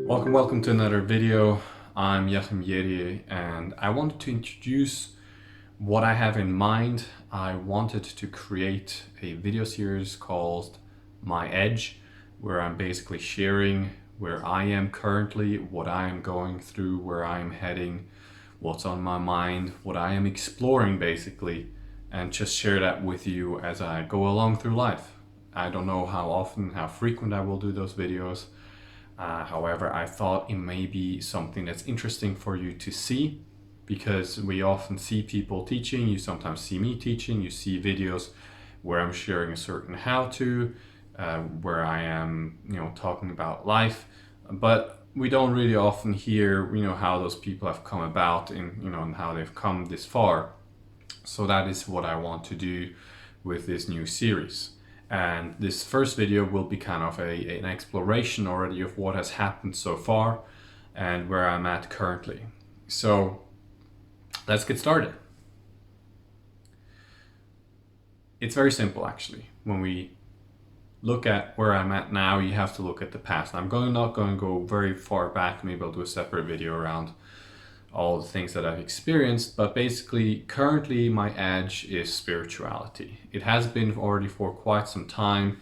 Welcome to another video. I'm Jachym Jerie and I wanted to introduce what I have in mind. I wanted to create a video series called My Edge, where I'm basically sharing where I am currently, what I am going through, where I am heading, what's on my mind, what I am exploring basically, and just share that with you as I go along through life. I don't know how often, how frequent I will do those videos. However, I thought it may be something that's interesting for you to see, because we often see people teaching, you sometimes see me teaching, you see videos where I'm sharing a certain how-to, where I am, talking about life, but we don't really often hear, how those people have come about and how they've come this far. So that is what I want to do with this new series. And this first video will be kind of an exploration already of what has happened so far and where I'm at currently. So let's get started. It's very simple actually. When we look at where I'm at now, you have to look at the past. I'm not going to go very far back. Maybe I'll do a separate video around all the things that I've experienced, but basically currently my edge is spirituality. It has been already for quite some time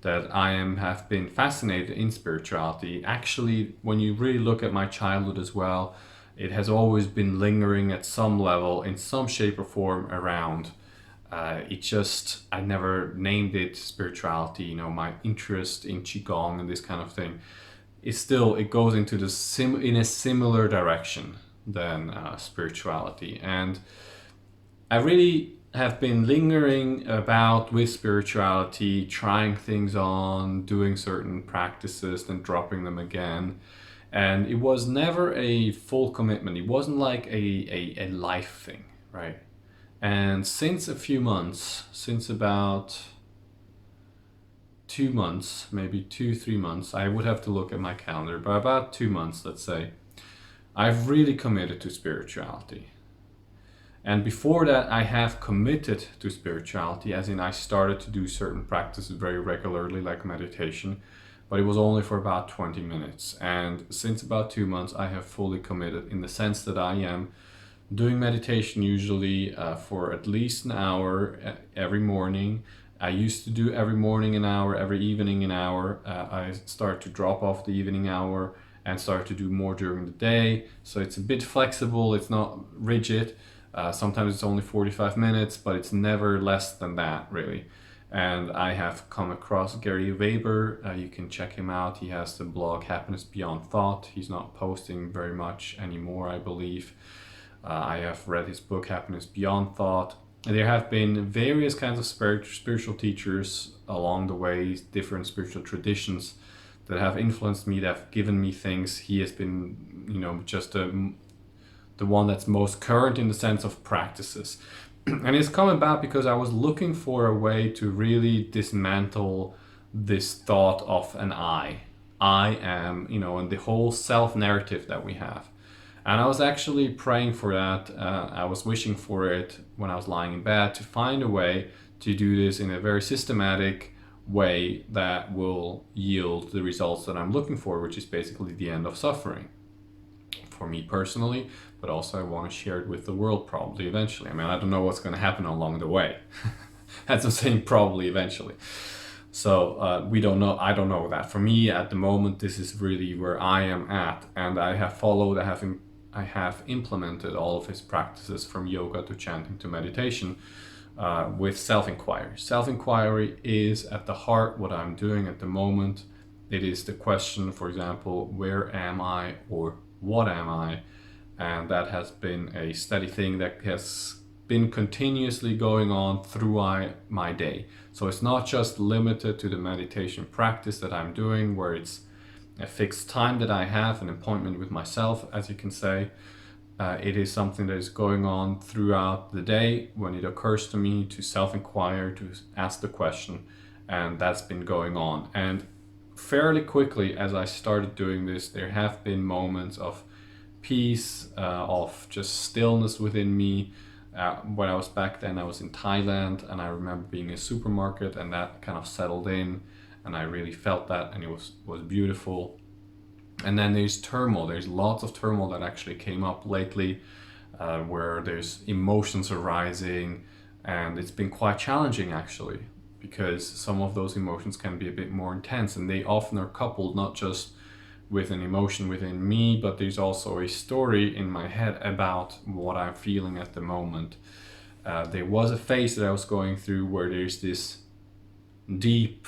that I have been fascinated in spirituality. Actually, when you really look at my childhood as well, it has always been lingering at some level, in some shape or form around. I never named it spirituality. My interest in Qigong and this kind of thing it goes into in a similar direction than spirituality. And I really have been lingering about with spirituality, trying things on, doing certain practices, then dropping them again. And it was never a full commitment. It wasn't like a life thing, right? And since about 2 months, maybe 3 months, I would have to look at my calendar, but about 2 months, let's say, I've really committed to spirituality. And before that, I have committed to spirituality, as in I started to do certain practices very regularly, like meditation, but it was only for about 20 minutes. And since about 2 months, I have fully committed, in the sense that I am doing meditation usually for at least an hour every morning. I used to do every morning an hour, every evening an hour. I start to drop off the evening hour and start to do more during the day. So it's a bit flexible, it's not rigid. Sometimes it's only 45 minutes, but it's never less than that, really. And I have come across Gary Weber. You can check him out. He has the blog Happiness Beyond Thought. He's not posting very much anymore, I believe. I have read his book Happiness Beyond Thought. And there have been various kinds of spiritual teachers along the way, different spiritual traditions that have influenced me, that have given me things. He has been, just the one that's most current in the sense of practices. And it's come about because I was looking for a way to really dismantle this thought of an I am, and the whole self-narrative that we have. And I was actually praying for that. I was wishing for it when I was lying in bed, to find a way to do this in a very systematic way that will yield the results that I'm looking for, which is basically the end of suffering. For me personally, but also I want to share it with the world probably eventually. I mean, I don't know what's going to happen along the way. That's what I'm saying, probably eventually. So we don't know. I don't know that. For me at the moment, this is really where I am at, and I have implemented all of his practices, from yoga to chanting to meditation, with self-inquiry. Self-inquiry is at the heart what I'm doing at the moment. It is the question, for example, where am I, or what am I? And that has been a steady thing that has been continuously going on throughout my day. So it's not just limited to the meditation practice that I'm doing, where it's a fixed time that I have, an appointment with myself, as you can say. It is something that is going on throughout the day when it occurs to me to self-inquire, to ask the question, and that's been going on. And fairly quickly, as I started doing this, there have been moments of peace, of just stillness within me. When I was back then, I was in Thailand, and I remember being in a supermarket, and that kind of settled in, and I really felt that, and it was beautiful. And then there's turmoil. There's lots of turmoil that actually came up lately, where there's emotions arising, and it's been quite challenging actually, because some of those emotions can be a bit more intense, and they often are coupled not just with an emotion within me, but there's also a story in my head about what I'm feeling at the moment. There was a phase that I was going through where there's this deep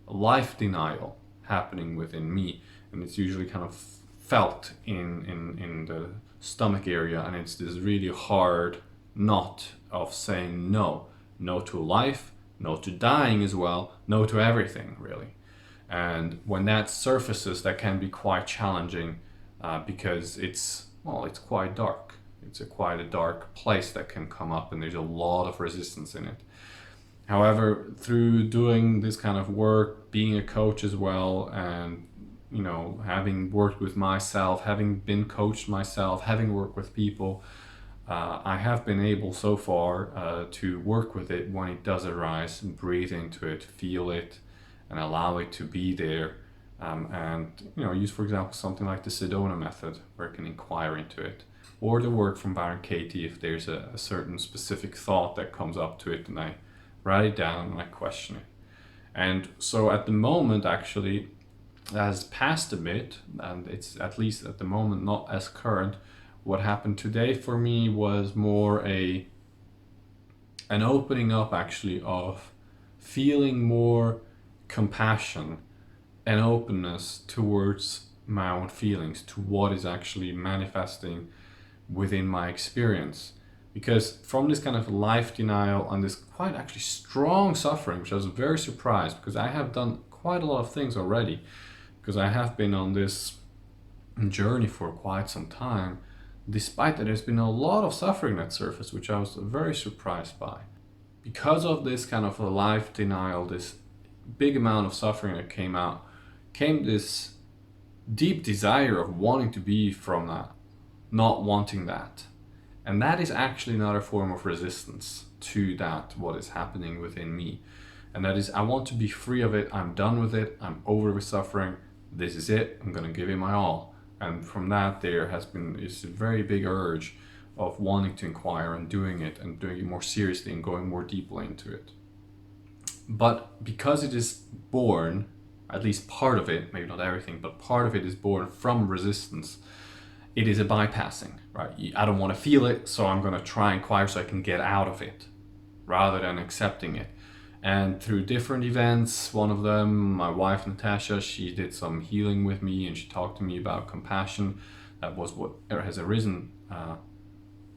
life denial happening within me, and it's usually kind of felt in the stomach area, and it's this really hard knot of saying no to life, no to dying as well, no to everything really. And when that surfaces, that can be quite challenging, because it's quite dark. It's quite a dark place that can come up, and there's a lot of resistance in it. However, through doing this kind of work, being a coach as well, and having worked with myself, having been coached myself, having worked with people, I have been able so far to work with it when it does arise, and breathe into it, feel it, and allow it to be there. And use, for example, something like the Sedona method, where I can inquire into it, or the work from Byron Katie if there's a certain specific thought that comes up to it, and I write it down and I question it. And so at the moment, actually, it has passed a bit, and it's at least at the moment not as current. What happened today for me was more an opening up actually of feeling more compassion and openness towards my own feelings, to what is actually manifesting within my experience. Because from this kind of life denial and this quite actually strong suffering, which I was very surprised, because I have done quite a lot of things already, because I have been on this journey for quite some time. Despite that, there's been a lot of suffering that surfaced, which I was very surprised by. Because of this kind of a life denial, this big amount of suffering that came this deep desire of wanting to be from that, not wanting that. And that is actually another form of resistance to that, what is happening within me. And that is, I want to be free of it. I'm done with it. I'm over with suffering. This is it. I'm going to give it my all. And from that, there has been this very big urge of wanting to inquire and doing it more seriously and going more deeply into it. But because it is born, at least part of it, maybe not everything, but part of it is born from resistance, it is a bypassing, right? I don't want to feel it, so I'm going to try and inquire so I can get out of it, rather than accepting it. And through different events, one of them, my wife Natasha, she did some healing with me, and she talked to me about compassion. That was what has arisen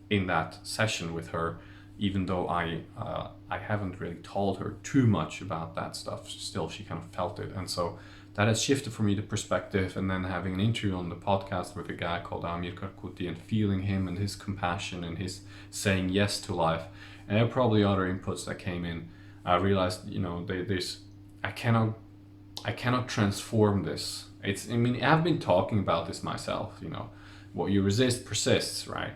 in that session with her, even though I haven't really told her too much about that stuff. Still, she kind of felt it. And so that has shifted for me the perspective, and then having an interview on the podcast with a guy called Amir Karkuti, and feeling him and his compassion and his saying yes to life. And there are probably other inputs that came in. I realized, I cannot transform this. I've been talking about this myself, what you resist persists, right?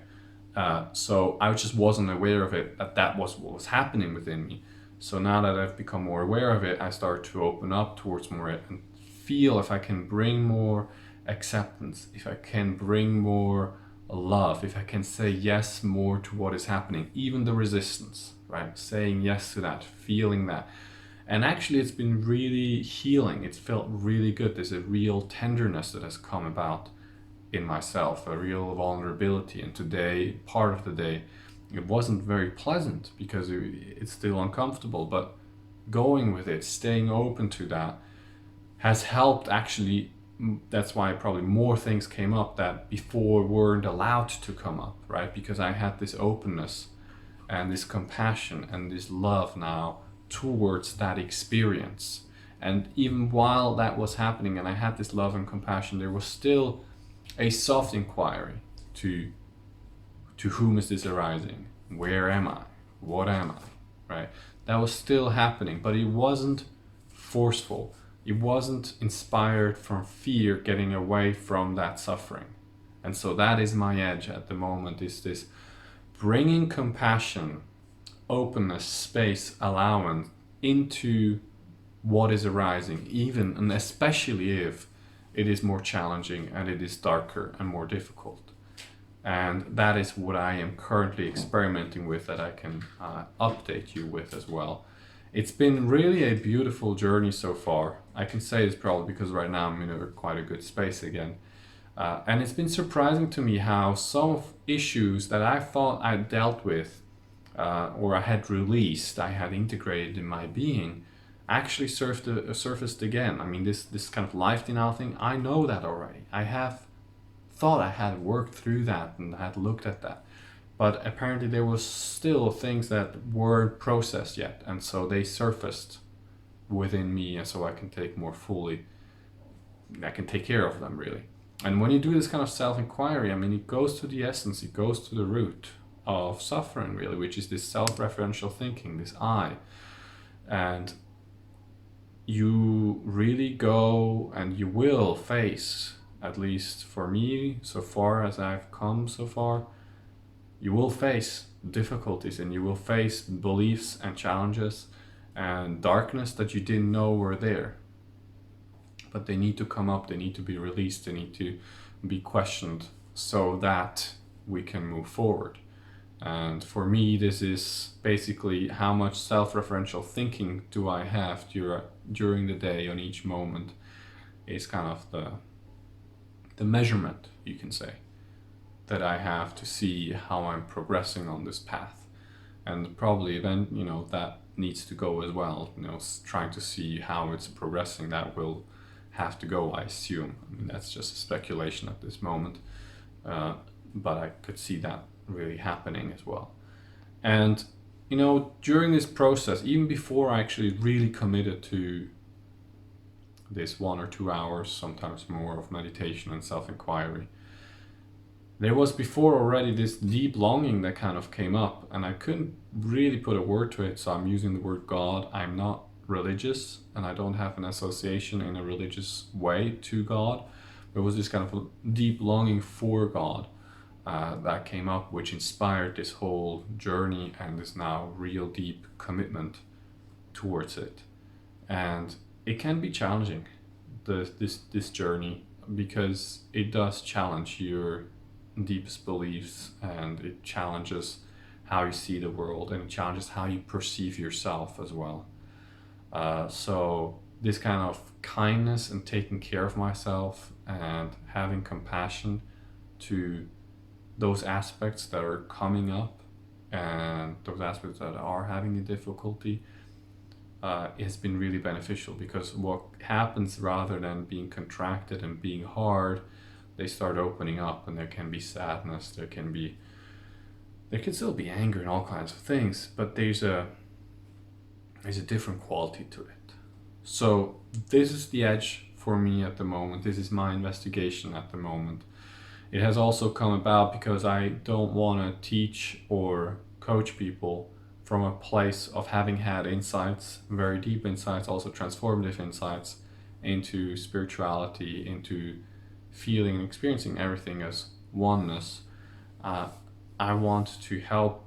So I just wasn't aware of it, that was what was happening within me. So now that I've become more aware of it, I start to open up towards more and feel if I can bring more acceptance, if I can bring more love, if I can say yes more to what is happening, even the resistance, right? Saying yes to that, feeling that. And actually it's been really healing. It's felt really good. There's a real tenderness that has come about in myself, a real vulnerability. And today, part of the day, it wasn't very pleasant because it's still uncomfortable, but going with it, staying open to that, has helped actually. That's why probably more things came up that before weren't allowed to come up, right? Because I had this openness and this compassion and this love now towards that experience. And even while that was happening and I had this love and compassion, there was still a soft inquiry to whom is this arising? Where am I? What am I? Right? That was still happening, but it wasn't forceful. It wasn't inspired from fear, getting away from that suffering. And so that is my edge at the moment, is this bringing compassion, openness, space, allowance into what is arising, even and especially if it is more challenging and it is darker and more difficult. And that is what I am currently experimenting with, that I can update you with as well. It's been really a beautiful journey so far. I can say it's probably because right now I'm in quite a good space again. And it's been surprising to me how some of issues that I thought I dealt with or I had released, I had integrated in my being, actually surfaced again. I mean, this kind of life denial thing, I know that already. I have thought I had worked through that and had looked at that. But apparently there was still things that weren't processed yet. And so they surfaced within me, and so I can take care of them really. And when you do this kind of self-inquiry, I mean, it goes to the essence, it goes to the root of suffering really, which is this self-referential thinking, this I. And you really go and you will face, at least for me, so far as I've come so far, you will face difficulties and you will face beliefs and challenges and darkness that you didn't know were there. But they need to come up, they need to be released, they need to be questioned so that we can move forward. And for me, this is basically how much self-referential thinking do I have during the day on each moment is kind of the measurement, you can say, that I have to see how I'm progressing on this path. And probably then, that needs to go as well, trying to see how it's progressing, that will have to go, I assume. I mean, that's just a speculation at this moment, but I could see that really happening as well. And during this process, even before I actually really committed to this 1 or 2 hours, sometimes more, of meditation and self-inquiry, there was before already this deep longing that kind of came up, and I couldn't really put a word to it, so I'm using the word God. I'm not religious, and I don't have an association in a religious way to God. There was this kind of deep longing for God that came up, which inspired this whole journey and this now real deep commitment towards it. And it can be challenging, this journey, because it does challenge your deepest beliefs, and it challenges how you see the world, and it challenges how you perceive yourself as well. So this kind of kindness and taking care of myself and having compassion to those aspects that are coming up and those aspects that are having the difficulty has been really beneficial, because what happens, rather than being contracted and being hard, they start opening up, and there can be sadness, there can still be anger and all kinds of things, but there's a different quality to it. So this is the edge for me at the moment. This is my investigation at the moment. It has also come about because I don't want to teach or coach people from a place of having had insights, very deep insights, also transformative insights into spirituality, into feeling and experiencing everything as oneness. I want to help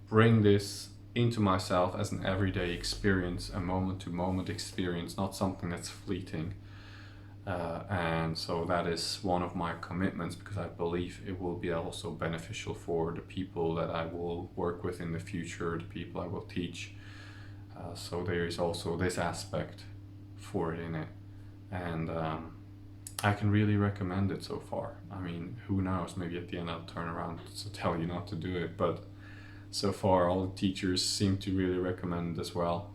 bring this into myself as an everyday experience, a moment-to-moment experience, not something that's fleeting. And so that is one of my commitments, because I believe it will be also beneficial for the people that I will work with in the future, the people I will teach. So there is also this aspect for it in it. And I can really recommend it so far. I mean, who knows, maybe at the end I'll turn around to tell you not to do it, but so far all the teachers seem to really recommend it as well.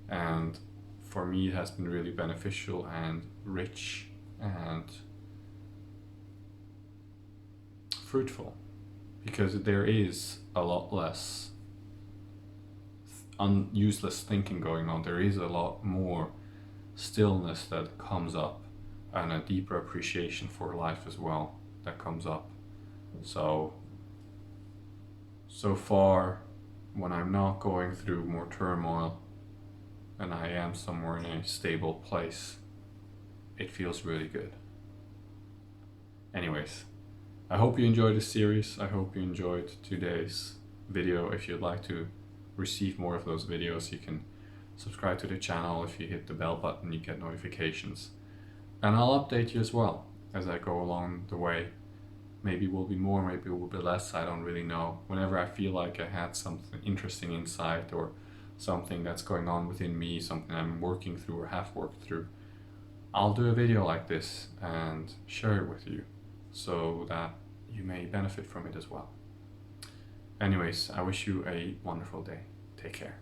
And for me it has been really beneficial and rich and fruitful, because there is a lot less useless thinking going on. There is a lot more stillness that comes up, and a deeper appreciation for life as well that comes up. So far, when I'm not going through more turmoil and I am somewhere in a stable place, it feels really good. Anyways, I hope you enjoyed this series. I hope you enjoyed today's video. If you'd like to receive more of those videos, you can subscribe to the channel. If you hit the bell button, you get notifications. And I'll update you as well as I go along the way. Maybe it will be more, maybe it will be less, I don't really know. Whenever I feel like I had something interesting insight or something that's going on within me, something I'm working through or have worked through, I'll do a video like this and share it with you so that you may benefit from it as well. Anyways, I wish you a wonderful day. Take care.